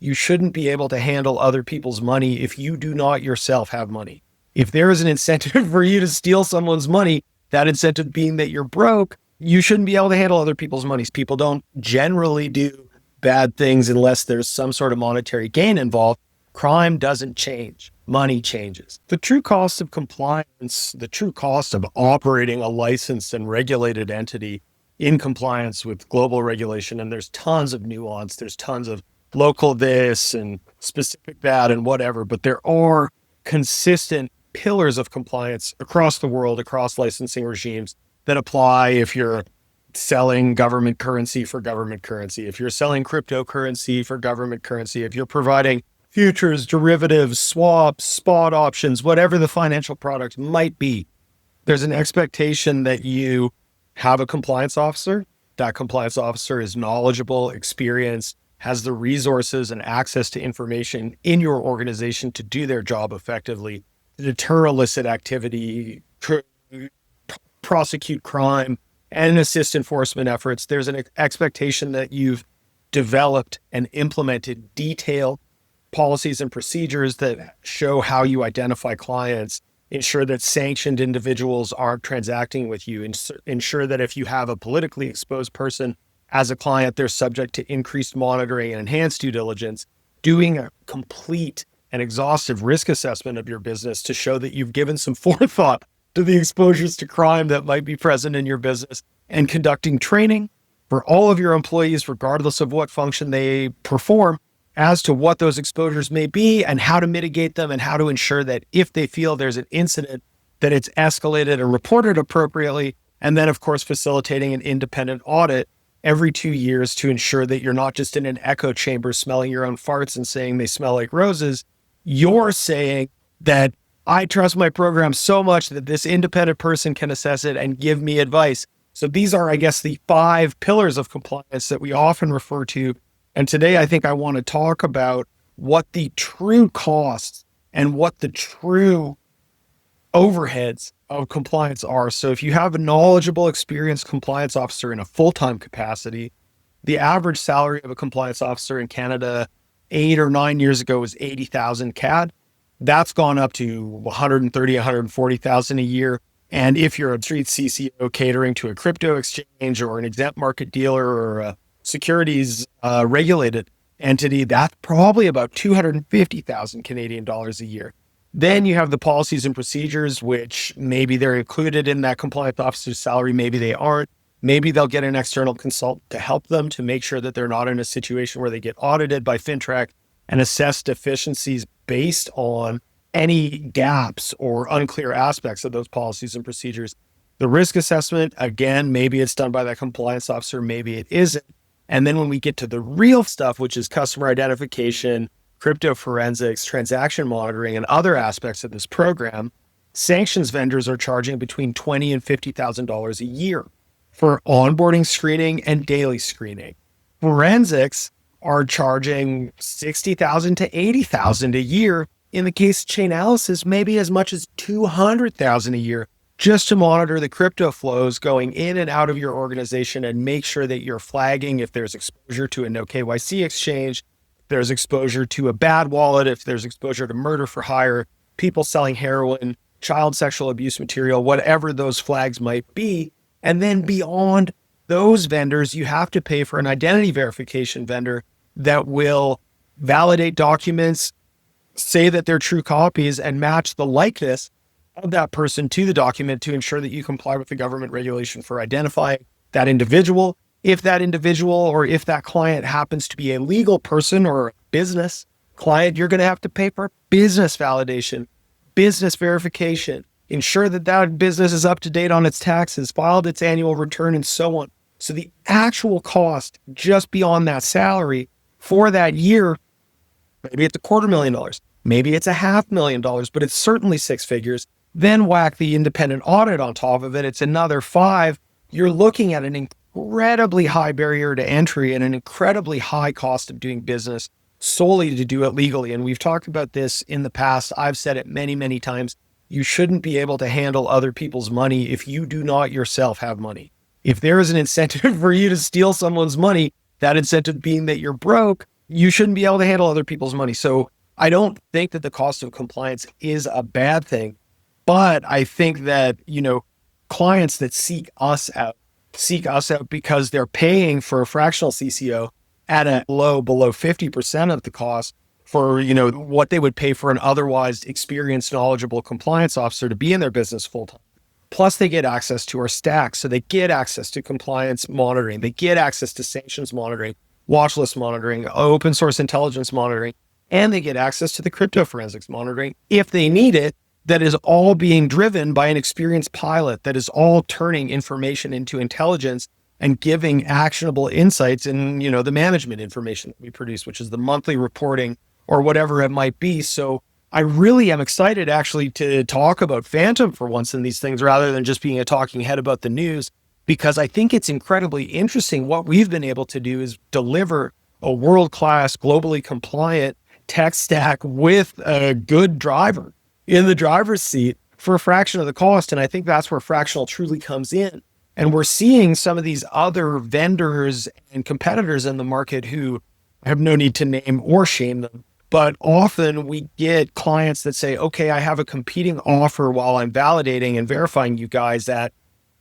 You shouldn't be able to handle other people's money if you do not yourself have money. If there is an incentive for you to steal someone's money, that incentive being that you're broke, you shouldn't be able to handle other people's money. People don't generally do bad things unless there's some sort of monetary gain involved. Crime doesn't change. Money changes. The true cost of compliance, the true cost of operating a licensed and regulated entity in compliance with global regulation, and there's tons of nuance, there's tons of local this and specific that and whatever, but there are consistent pillars of compliance across the world, across licensing regimes that apply if you're selling government currency for government currency, if you're selling cryptocurrency for government currency, if you're providing futures, derivatives, swaps, spot options, whatever the financial product might be. There's an expectation that you have a compliance officer. That compliance officer is knowledgeable, experienced, has the resources and access to information in your organization to do their job effectively, to deter illicit activity, prosecute crime, and assist enforcement efforts. There's an expectation that you've developed and implemented detailed policies and procedures that show how you identify clients, ensure that sanctioned individuals aren't transacting with you, ensure that if you have a politically exposed person as a client, they're subject to increased monitoring and enhanced due diligence, doing a complete and exhaustive risk assessment of your business to show that you've given some forethought to the exposures to crime that might be present in your business, and conducting training for all of your employees, regardless of what function they perform, as to what those exposures may be and how to mitigate them and how to ensure that if they feel there's an incident, that it's escalated and reported appropriately. And then, of course, facilitating an independent audit every 2 years to ensure that you're not just in an echo chamber smelling your own farts and saying they smell like roses. You're saying that I trust my program so much that this independent person can assess it and give me advice. So these are, I guess, the 5 pillars of compliance that we often refer to. And today, I think I want to talk about what the true costs and what the true overheads of compliance are. So if you have a knowledgeable, experienced compliance officer in a full-time capacity, the average salary of a compliance officer in Canada 8 or 9 years ago was 80,000 CAD. That's gone up to 130, 140,000 a year. And if you're a street CCO catering to a crypto exchange or an exempt market dealer or a securities regulated entity, that's probably about 250,000 Canadian dollars a year. Then you have the policies and procedures, which maybe they're included in that compliance officer's salary, maybe they aren't. Maybe they'll get an external consultant to help them to make sure that they're not in a situation where they get audited by FinTrack and assess deficiencies based on any gaps or unclear aspects of those policies and procedures. The risk assessment, again, maybe it's done by that compliance officer, maybe it isn't. And then when we get to the real stuff, which is customer identification, crypto forensics, transaction monitoring, and other aspects of this program, sanctions vendors are charging between $20,000 and $50,000 a year for onboarding screening and daily screening. Forensics are charging $60,000 to $80,000 a year. In the case of Chainalysis, maybe as much as $200,000 a year just to monitor the crypto flows going in and out of your organization and make sure that you're flagging if there's exposure to a no KYC exchange, if there's exposure to a bad wallet, if there's exposure to murder for hire, people selling heroin, child sexual abuse material, whatever those flags might be. And then beyond those vendors, you have to pay for an identity verification vendor that will validate documents, say that they're true copies, and match the likeness of that person to the document to ensure that you comply with the government regulation for identifying that individual. If that individual or if that client happens to be a legal person or a business client, you're going to have to pay for business validation, business verification, ensure that that business is up to date on its taxes, filed its annual return, and so on. So the actual cost just beyond that salary for that year, maybe it's $250,000, maybe it's $500,000, but it's certainly 6 figures. Then whack the independent audit on top of it, it's another 5. You're looking at an incredibly high barrier to entry and an incredibly high cost of doing business solely to do it legally. And we've talked about this in the past. I've said it many, many times. You shouldn't be able to handle other people's money if you do not yourself have money. If there is an incentive for you to steal someone's money, that incentive being that you're broke, you shouldn't be able to handle other people's money. So I don't think that the cost of compliance is a bad thing, but I think that, clients that seek us out because they're paying for a fractional CCO at a low below 50% of the cost for, what they would pay for an otherwise experienced, knowledgeable compliance officer to be in their business full time. Plus, they get access to our stack. So they get access to compliance monitoring. They get access to sanctions monitoring, watch list monitoring, open source intelligence monitoring, and they get access to the crypto forensics monitoring if they need it. That is all being driven by an experienced pilot that is all turning information into intelligence and giving actionable insights in, the management information that we produce, which is the monthly reporting or whatever it might be. So I really am excited actually to talk about Phantom for once in these things rather than just being a talking head about the news, because I think it's incredibly interesting. What we've been able to do is deliver a world-class, globally compliant tech stack with a good driver in the driver's seat for a fraction of the cost. And I think that's where fractional truly comes in. And we're seeing some of these other vendors and competitors in the market who I have no need to name or shame them. But often we get clients that say, okay, I have a competing offer while I'm validating and verifying you guys at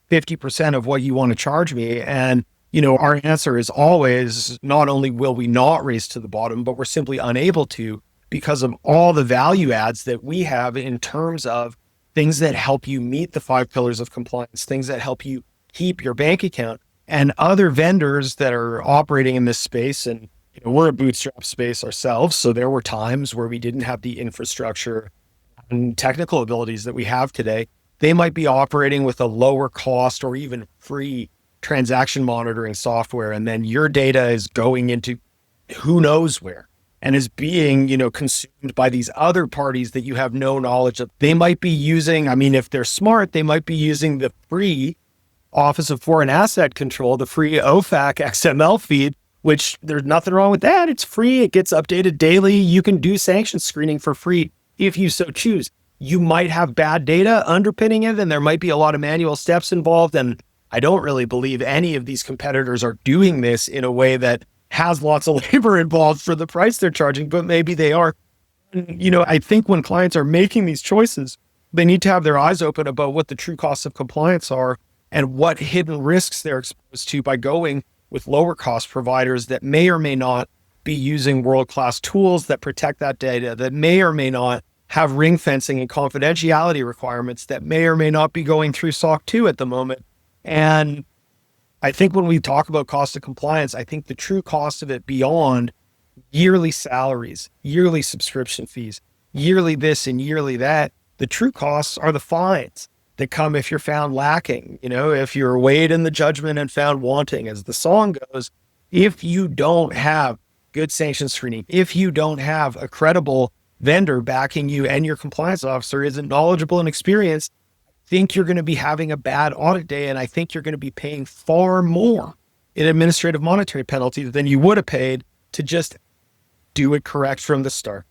50% of what you want to charge me. And, our answer is always, not only will we not race to the bottom, but we're simply unable to because of all the value adds that we have in terms of things that help you meet the 5 pillars of compliance, things that help you keep your bank account, and other vendors that are operating in this space. And we're a bootstrap space ourselves. So there were times where we didn't have the infrastructure and technical abilities that we have today. They might be operating with a lower cost or even free transaction monitoring software. And then your data is going into who knows where and is being, consumed by these other parties that you have no knowledge of. They might be using, if they're smart, they might be using the free Office of Foreign Asset Control, the free OFAC XML feed, which there's nothing wrong with that. It's free. It gets updated daily. You can do sanction screening for free if you so choose. You might have bad data underpinning it, and there might be a lot of manual steps involved. And I don't really believe any of these competitors are doing this in a way that has lots of labor involved for the price they're charging, but maybe they are. I think when clients are making these choices, they need to have their eyes open about what the true costs of compliance are and what hidden risks they're exposed to by going with lower cost providers that may or may not be using world-class tools that protect that data, that may or may not have ring fencing and confidentiality requirements, that may or may not be going through SOC 2 at the moment. And I think when we talk about cost of compliance, I think the true cost of it beyond yearly salaries, yearly subscription fees, yearly this and yearly that, the true costs are the fines that come if you're found lacking, if you're weighed in the judgment and found wanting, as the song goes. If you don't have good sanction screening, if you don't have a credible vendor backing you and your compliance officer isn't knowledgeable and experienced, I think you're going to be having a bad audit day. And I think you're going to be paying far more in administrative monetary penalties than you would have paid to just do it correct from the start.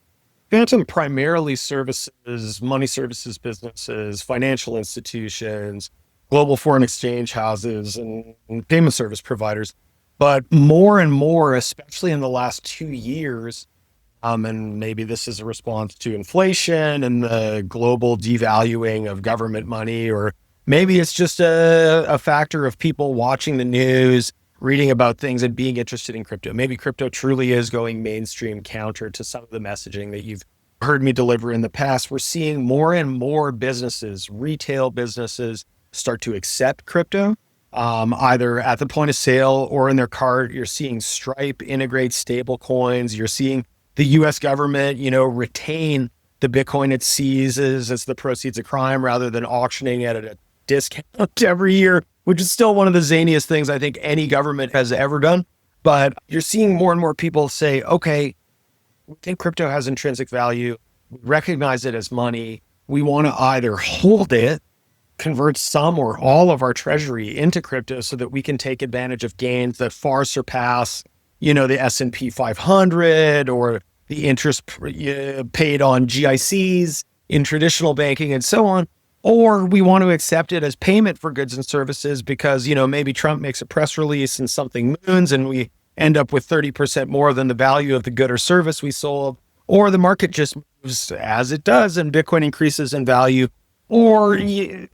Phantom primarily services money services businesses, financial institutions, global foreign exchange houses, and payment service providers. But more and more, especially in the last 2 years, and maybe this is a response to inflation and the global devaluing of government money, or maybe it's just a factor of people watching the news, reading about things and being interested in crypto. Maybe crypto truly is going mainstream counter to some of the messaging that you've heard me deliver in the past. We're seeing more and more businesses, retail businesses, start to accept crypto, either at the point of sale or in their cart. You're seeing Stripe integrate stable coins. You're seeing the US government, retain the Bitcoin it seizes as the proceeds of crime rather than auctioning it at a discount every year, which is still one of the zaniest things I think any government has ever done. But you're seeing more and more people say, okay, we think crypto has intrinsic value. We recognize it as money. We want to either hold it, convert some or all of our treasury into crypto so that we can take advantage of gains that far surpass, the S&P 500 or the interest paid on GICs in traditional banking and so on. Or we want to accept it as payment for goods and services because, maybe Trump makes a press release and something moons and we end up with 30% more than the value of the good or service we sold, or the market just moves as it does and Bitcoin increases in value, or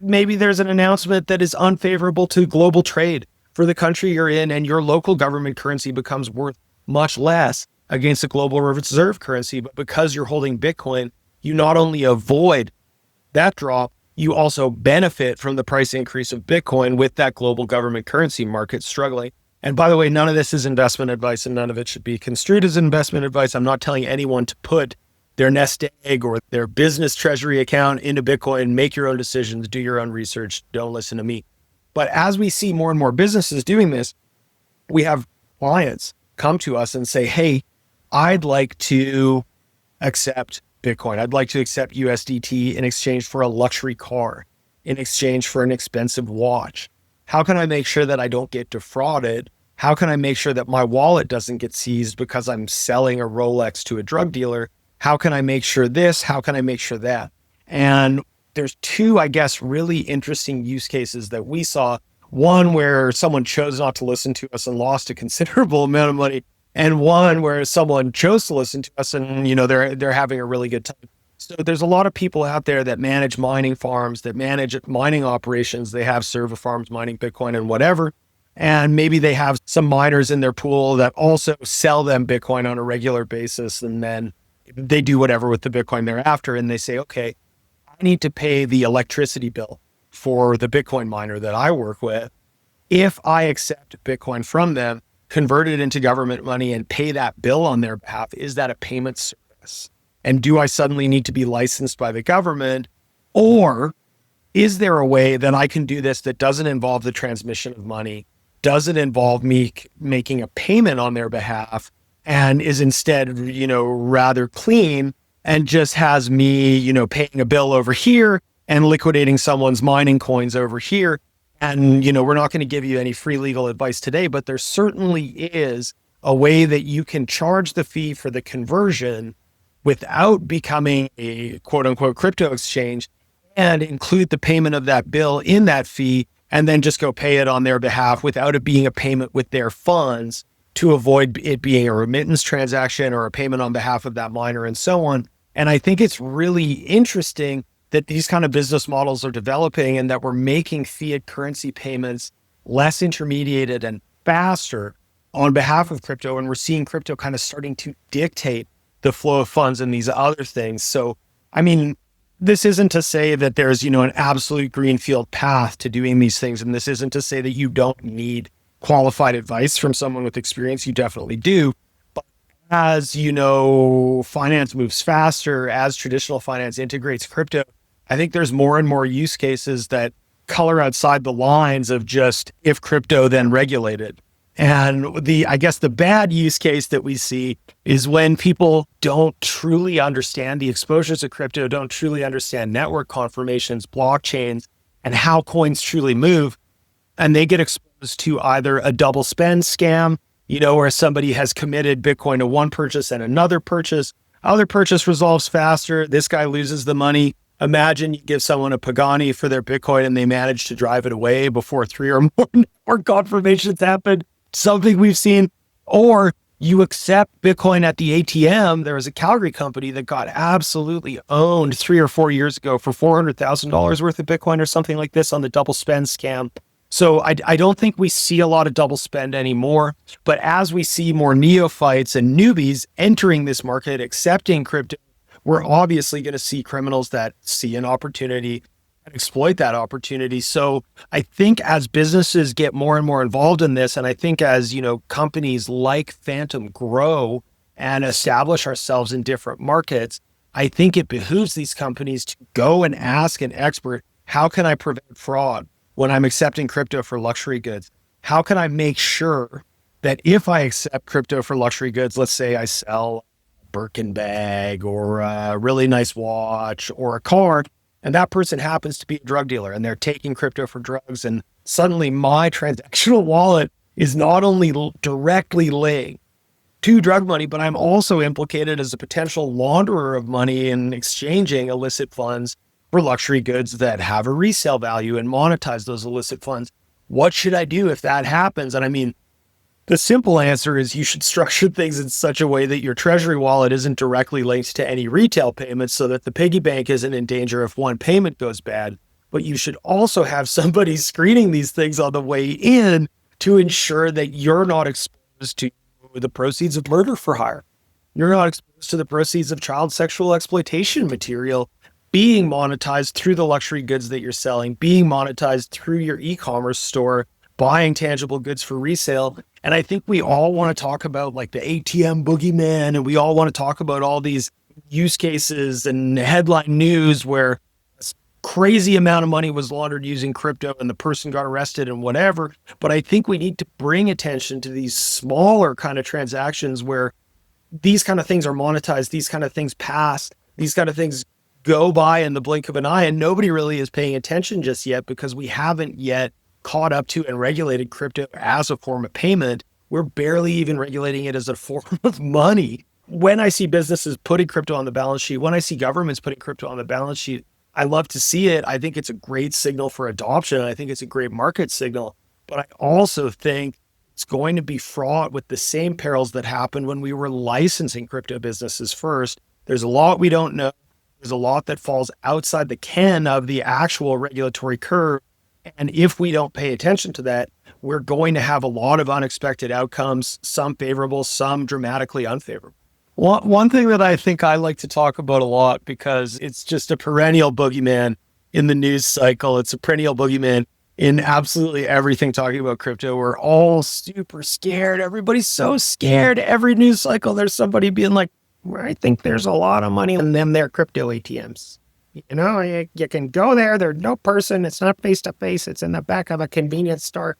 maybe there's an announcement that is unfavorable to global trade for the country you're in, and your local government currency becomes worth much less against a global reserve currency. But because you're holding Bitcoin, you not only avoid that drop, you also benefit from the price increase of Bitcoin with that global government currency market struggling. And by the way, none of this is investment advice and none of it should be construed as investment advice. I'm not telling anyone to put their nest egg or their business treasury account into Bitcoin. Make your own decisions, do your own research. Don't listen to me. But as we see more and more businesses doing this, we have clients come to us and say, hey, I'd like to accept Bitcoin. I'd like to accept USDT in exchange for a luxury car, in exchange for an expensive watch. How can I make sure that I don't get defrauded? How can I make sure that my wallet doesn't get seized because I'm selling a Rolex to a drug dealer? How can I make sure this? How can I make sure that? And there's two, I guess, really interesting use cases that we saw. One where someone chose not to listen to us and lost a considerable amount of money, and one where someone chose to listen to us and, they're having a really good time. So there's a lot of people out there that manage mining farms, that manage mining operations. They have server farms mining Bitcoin and whatever. And maybe they have some miners in their pool that also sell them Bitcoin on a regular basis. And then they do whatever with the Bitcoin thereafter. And they say, okay, I need to pay the electricity bill for the Bitcoin miner that I work with. If I accept Bitcoin from them, convert it into government money and pay that bill on their behalf, is that a payment service? And do I suddenly need to be licensed by the government? Or is there a way that I can do this that doesn't involve the transmission of money, doesn't involve me making a payment on their behalf, and is instead, rather clean and just has me, paying a bill over here and liquidating someone's mining coins over here? And, we're not going to give you any free legal advice today, but there certainly is a way that you can charge the fee for the conversion without becoming a quote unquote crypto exchange and include the payment of that bill in that fee and then just go pay it on their behalf without it being a payment with their funds, to avoid it being a remittance transaction or a payment on behalf of that miner and so on. And I think it's really interesting that these kind of business models are developing and that we're making fiat currency payments less intermediated and faster on behalf of crypto. And we're seeing crypto kind of starting to dictate the flow of funds and these other things. So, this isn't to say that there's, an absolute greenfield path to doing these things. And this isn't to say that you don't need qualified advice from someone with experience. You definitely do. But as, finance moves faster, as traditional finance integrates crypto, I think there's more and more use cases that color outside the lines of just if crypto then regulated. And I guess the bad use case that we see is when people don't truly understand the exposures of crypto, don't truly understand network confirmations, blockchains, and how coins truly move. And they get exposed to either a double spend scam, where somebody has committed Bitcoin to one purchase and another purchase. Other purchase resolves faster. This guy loses the money. Imagine you give someone a Pagani for their Bitcoin and they manage to drive it away before 3 or more confirmations happen. Something we've seen. Or you accept Bitcoin at the ATM. There was a Calgary company that got absolutely owned 3 or 4 years ago for $400,000 worth of Bitcoin or something like this on the double spend scam. So I don't think we see a lot of double spend anymore. But as we see more neophytes and newbies entering this market, accepting crypto, we're obviously going to see criminals that see an opportunity and exploit that opportunity. So I think as businesses get more and more involved in this, and I think as, companies like Phantom grow and establish ourselves in different markets, I think it behooves these companies to go and ask an expert, how can I prevent fraud when I'm accepting crypto for luxury goods? How can I make sure that if I accept crypto for luxury goods, let's say I sell Birkin bag or a really nice watch or a car, and that person happens to be a drug dealer and they're taking crypto for drugs, and suddenly my transactional wallet is not only directly linked to drug money, but I'm also implicated as a potential launderer of money and exchanging illicit funds for luxury goods that have a resale value and monetize those illicit funds. What should I do if that happens? And The simple answer is you should structure things in such a way that your treasury wallet isn't directly linked to any retail payments so that the piggy bank isn't in danger if one payment goes bad. But you should also have somebody screening these things on the way in to ensure that you're not exposed to the proceeds of murder for hire. You're not exposed to the proceeds of child sexual exploitation material being monetized through the luxury goods that you're selling, being monetized through your e-commerce store, buying tangible goods for resale. And I think we all want to talk about like the ATM boogeyman, and we all want to talk about all these use cases and headline news where a crazy amount of money was laundered using crypto and the person got arrested and whatever. But I think we need to bring attention to these smaller kind of transactions where these kind of things are monetized, these kind of things pass, these kind of things go by in the blink of an eye, and nobody really is paying attention just yet because we haven't yet caught up to and regulated crypto as a form of payment. We're barely even regulating it as a form of money. When I see businesses putting crypto on the balance sheet, when I see governments putting crypto on the balance sheet, I love to see it. I think it's a great signal for adoption. I think it's a great market signal. But I also think it's going to be fraught with the same perils that happened when we were licensing crypto businesses first. There's a lot we don't know. There's a lot that falls outside the ken of the actual regulatory curve. And if we don't pay attention to that, we're going to have a lot of unexpected outcomes, some favorable, some dramatically unfavorable. One thing that I think I like to talk about a lot, because it's just a perennial boogeyman in the news cycle. It's a perennial boogeyman in absolutely everything talking about crypto. We're all super scared. Everybody's so scared. Every news cycle, there's somebody being like, I think there's a lot of money in them, their crypto ATMs. You know, you can go there. There's no person. It's not face to face. It's in the back of a convenience store.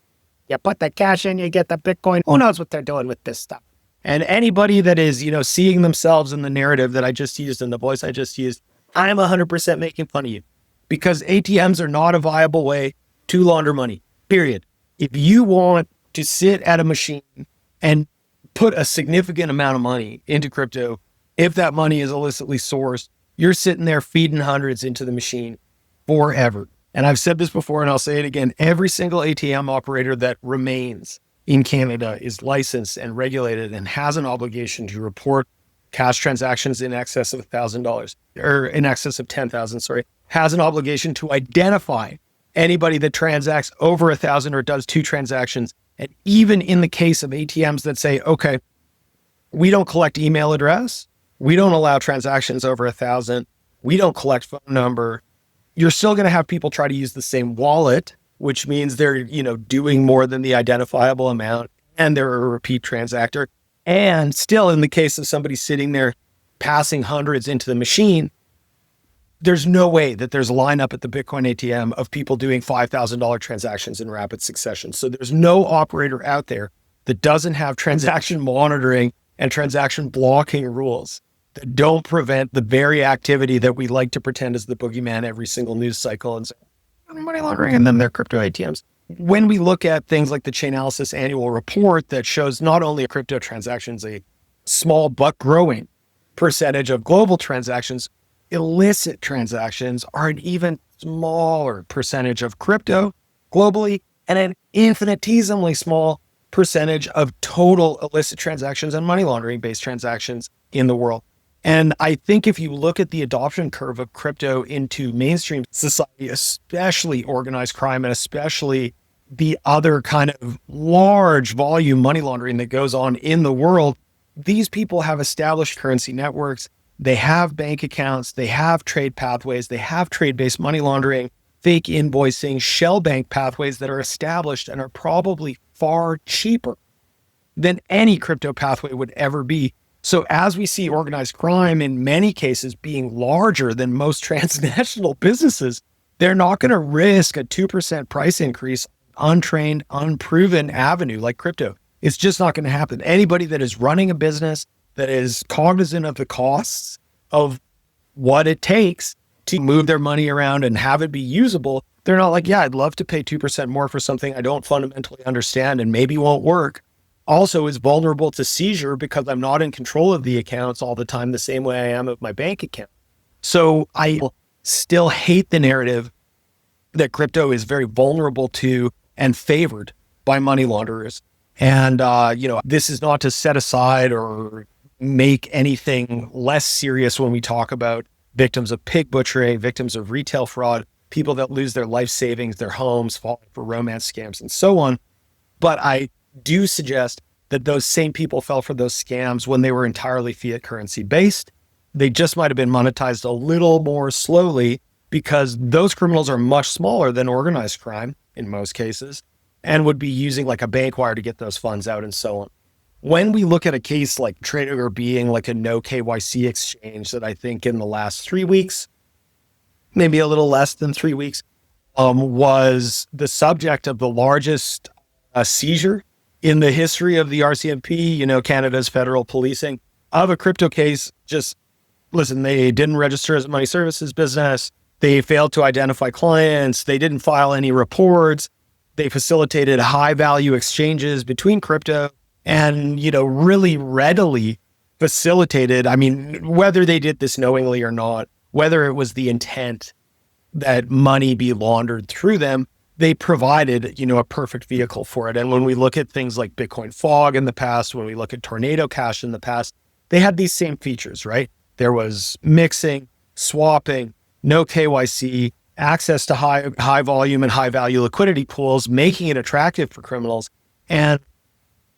You put the cash in, you get the Bitcoin. Who knows what they're doing with this stuff? And anybody that is, seeing themselves in the narrative that I just used and the voice I just used, I'm 100% making fun of you, because ATMs are not a viable way to launder money, period. If you want to sit at a machine and put a significant amount of money into crypto, if that money is illicitly sourced, you're sitting there feeding hundreds into the machine forever. And I've said this before, and I'll say it again. Every single ATM operator that remains in Canada is licensed and regulated and has an obligation to report cash transactions in excess of $1,000 or in excess of 10,000, has an obligation to identify anybody that transacts over 1,000 or does 2 transactions. And even in the case of ATMs that say, okay, we don't collect email address, we don't allow transactions over 1,000, we don't collect phone number, you're still going to have people try to use the same wallet, which means they're, doing more than the identifiable amount, and they're a repeat transactor. And still, in the case of somebody sitting there passing hundreds into the machine, there's no way that there's a lineup at the Bitcoin ATM of people doing $5,000 transactions in rapid succession. So there's no operator out there that doesn't have transaction monitoring and transaction blocking rules that don't prevent the very activity that we like to pretend is the boogeyman every single news cycle and say, money laundering, and then their crypto ATMs. When we look at things like the Chainalysis annual report that shows not only crypto transactions, a small but growing percentage of global transactions, illicit transactions are an even smaller percentage of crypto globally and an infinitesimally small percentage of total illicit transactions and money laundering based transactions in the world. And I think if you look at the adoption curve of crypto into mainstream society, especially organized crime and especially the other kind of large volume money laundering that goes on in the world, these people have established currency networks. They have bank accounts, they have trade pathways, they have trade-based money laundering, fake invoicing, shell bank pathways that are established and are probably far cheaper than any crypto pathway would ever be. So as we see organized crime in many cases being larger than most transnational businesses, they're not going to risk a 2% price increase, untrained, unproven avenue like crypto. It's just not going to happen. Anybody that is running a business that is cognizant of the costs of what it takes to move their money around and have it be usable, they're not like, yeah, I'd love to pay 2% more for something I don't fundamentally understand and maybe won't work. Also is vulnerable to seizure because I'm not in control of the accounts all the time, the same way I am of my bank account. So I still hate the narrative that crypto is very vulnerable to and favored by money launderers. And, this is not to set aside or make anything less serious when we talk about victims of pig butchery, victims of retail fraud, people that lose their life savings, their homes, falling for romance scams, and so on. But I do suggest that those same people fell for those scams when they were entirely fiat currency based. They just might have been monetized a little more slowly because those criminals are much smaller than organized crime in most cases and would be using like a bank wire to get those funds out and so on. When we look at a case like TradeOgre being like a no KYC exchange that I think in the last 3 weeks, maybe a little less than 3 weeks, was the subject of the largest seizure in the history of the RCMP, Canada's federal policing, of a crypto case. Just listen, they didn't register as a money services business. They failed to identify clients. They didn't file any reports. They facilitated high value exchanges between crypto and, really readily facilitated. I mean, whether they did this knowingly or not, whether it was the intent that money be laundered through them, they provided, a perfect vehicle for it. And when we look at things like Bitcoin fog in the past, when we look at Tornado Cash in the past, they had these same features, right? There was mixing, swapping, no KYC, access to high volume and high value liquidity pools, making it attractive for criminals. And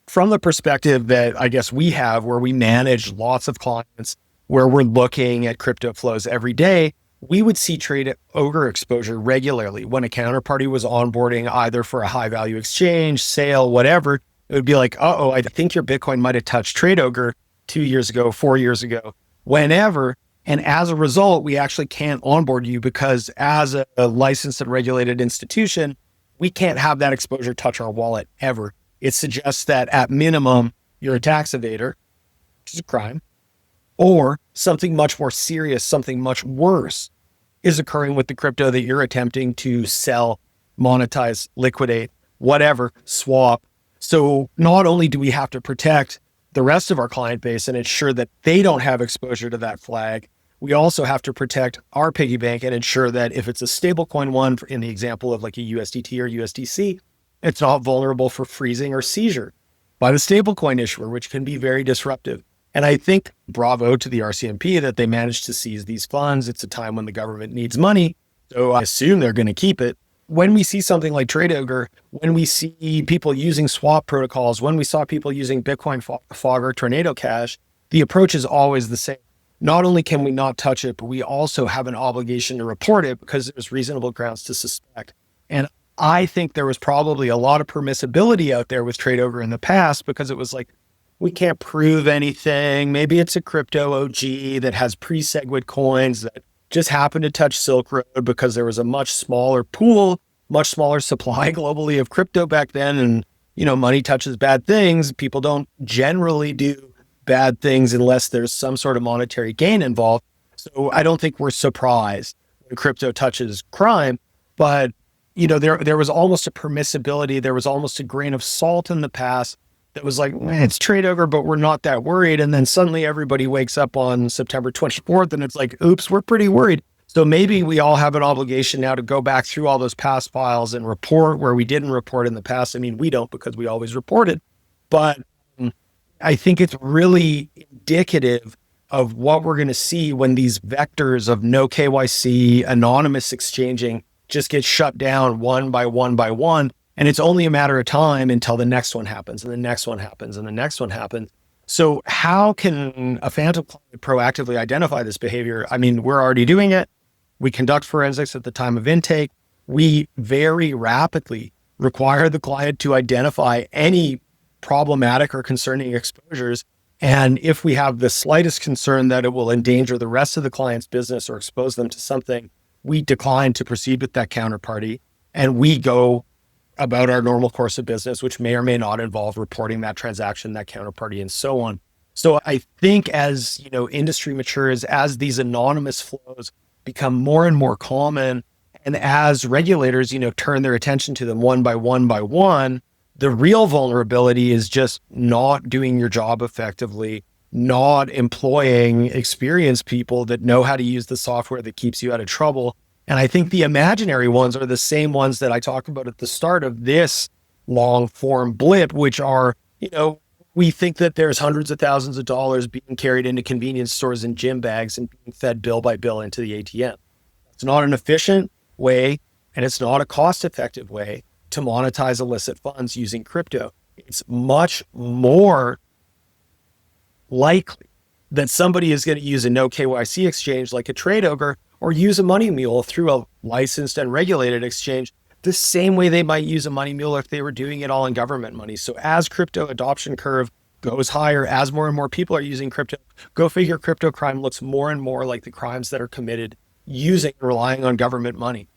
from the perspective that I guess we have, where we manage lots of clients, where we're looking at crypto flows every day, we would see TradeOgre exposure regularly. When a counterparty was onboarding either for a high value exchange, sale, whatever, it would be like, uh-oh, I think your Bitcoin might have touched TradeOgre 2 years ago, 4 years ago, whenever. And as a result, we actually can't onboard you because as a licensed and regulated institution, we can't have that exposure touch our wallet ever. It suggests that at minimum, you're a tax evader, which is a crime, or something much more serious, something much worse is occurring with the crypto that you're attempting to sell, monetize, liquidate, whatever, swap. So not only do we have to protect the rest of our client base and ensure that they don't have exposure to that flag, we also have to protect our piggy bank and ensure that if it's a stablecoin one, in the example of like a USDT or USDC, it's not vulnerable for freezing or seizure by the stablecoin issuer, which can be very disruptive. And I think bravo to the RCMP that they managed to seize these funds. It's a time when the government needs money, so I assume they're going to keep it. When we see something like TradeOgre, when we see people using swap protocols, when we saw people using Bitcoin fog or Tornado Cash, the approach is always the same. Not only can we not touch it, but we also have an obligation to report it because there's reasonable grounds to suspect. And I think there was probably a lot of permissibility out there with TradeOgre in the past because it was like, we can't prove anything. Maybe it's a crypto OG that has pre-SegWit coins that just happened to touch Silk Road because there was a much smaller pool, much smaller supply globally of crypto back then. And, money touches bad things. People don't generally do bad things unless there's some sort of monetary gain involved. So I don't think we're surprised when crypto touches crime, but, there was almost a permissibility. There was almost a grain of salt in the past that was like, it's TradeOgre, but we're not that worried. And then suddenly everybody wakes up on September 24th and it's like, oops, we're pretty worried. So maybe we all have an obligation now to go back through all those past files and report where we didn't report in the past. I mean, we don't because we always reported, but I think it's really indicative of what we're going to see when these vectors of no KYC, anonymous exchanging just get shut down one by one by one. And it's only a matter of time until the next one happens and the next one happens and the next one happens. So how can a phantom client proactively identify this behavior? I mean, we're already doing it. We conduct forensics at the time of intake. We very rapidly require the client to identify any problematic or concerning exposures. And if we have the slightest concern that it will endanger the rest of the client's business or expose them to something, we decline to proceed with that counterparty and we go about our normal course of business, which may or may not involve reporting that transaction, that counterparty, and so on. So I think as, industry matures, as these anonymous flows become more and more common, and as regulators, turn their attention to them one by one, the real vulnerability is just not doing your job effectively, not employing experienced people that know how to use the software that keeps you out of trouble. And I think the imaginary ones are the same ones that I talked about at the start of this long form blip, which are, we think that there's hundreds of thousands of dollars being carried into convenience stores in gym bags and being fed bill by bill into the ATM. It's not an efficient way, and it's not a cost effective way to monetize illicit funds using crypto. It's much more likely that somebody is going to use a no KYC exchange like a Trade Ogre, or use a money mule through a licensed and regulated exchange the same way they might use a money mule if they were doing it all in government money. So as crypto adoption curve goes higher, as more and more people are using crypto, go figure, crypto crime looks more and more like the crimes that are committed using and relying on government money.